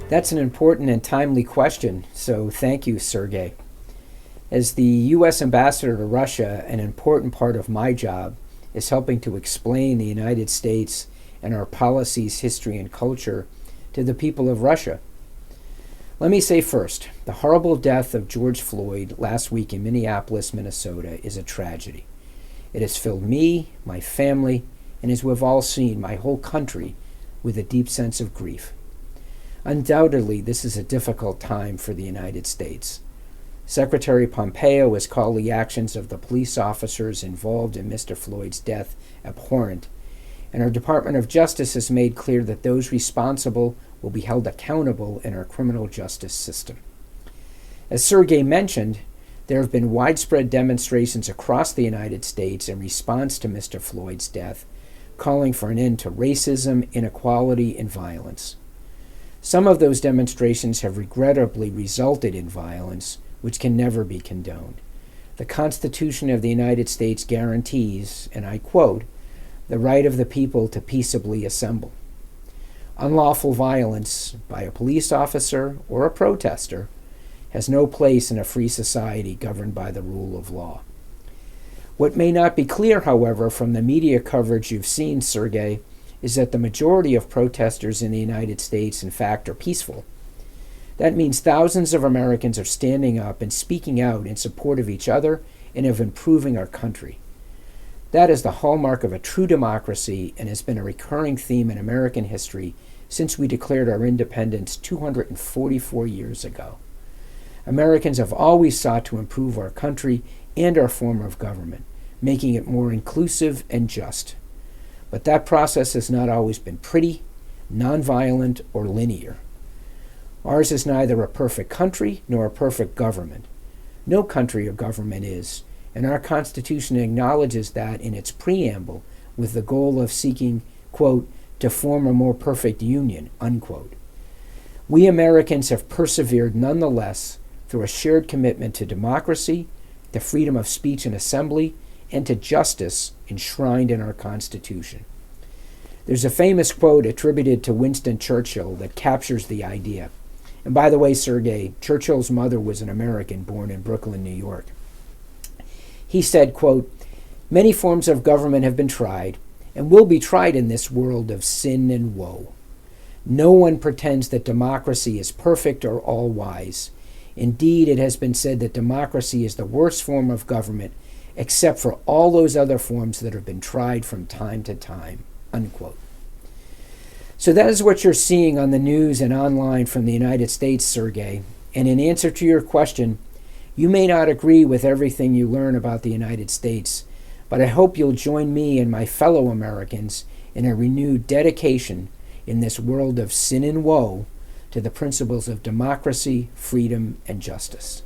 That's an important and timely question, so thank you, Sergey. As the U.S. ambassador to Russia, an important part of my job is helping to explain the United States and our policies, history, and culture to the people of Russia. Let me say first, the horrible death of George Floyd last week in Minneapolis, Minnesota is a tragedy. It has filled me, my family, and as we've all seen, my whole country with a deep sense of grief. Undoubtedly, this is a difficult time for the United States. Secretary Pompeo has called the actions of the police officers involved in Mr. Floyd's death abhorrent, and our Department of Justice has made clear that those responsible will be held accountable in our criminal justice system. As Sergey mentioned, there have been widespread demonstrations across the United States in response to Mr. Floyd's death, calling for an end to racism, inequality, and violence. Some of those demonstrations have regrettably resulted in violence, which can never be condoned. The Constitution of the United States guarantees, and I quote, the right of the people to peaceably assemble. Unlawful violence by a police officer or a protester has no place in a free society governed by the rule of law. What may not be clear, however, from the media coverage you've seen, Sergey, is that the majority of protesters in the United States, in fact, are peaceful. That means thousands of Americans are standing up and speaking out in support of each other and of improving our country. That is the hallmark of a true democracy and has been a recurring theme in American history since we declared our independence 244 years ago. Americans have always sought to improve our country and our form of government, making it more inclusive and just. But that process has not always been pretty, nonviolent, or linear. Ours is neither a perfect country nor a perfect government. No country or government is, and our Constitution acknowledges that in its preamble with the goal of seeking, quote, to form a more perfect union, unquote. We Americans have persevered nonetheless through a shared commitment to democracy, to freedom of speech and assembly, and to justice enshrined in our Constitution. There's a famous quote attributed to Winston Churchill that captures the idea. And by the way, Sergey, Churchill's mother was an American born in Brooklyn, New York. He said, quote, many forms of government have been tried and will be tried in this world of sin and woe. No one pretends that democracy is perfect or all-wise. Indeed, it has been said that democracy is the worst form of government except for all those other forms that have been tried from time to time, unquote. So that is what you're seeing on the news and online from the United States, Sergey. And in answer to your question, you may not agree with everything you learn about the United States, but I hope you'll join me and my fellow Americans in a renewed dedication in this world of sin and woe to the principles of democracy, freedom, and justice.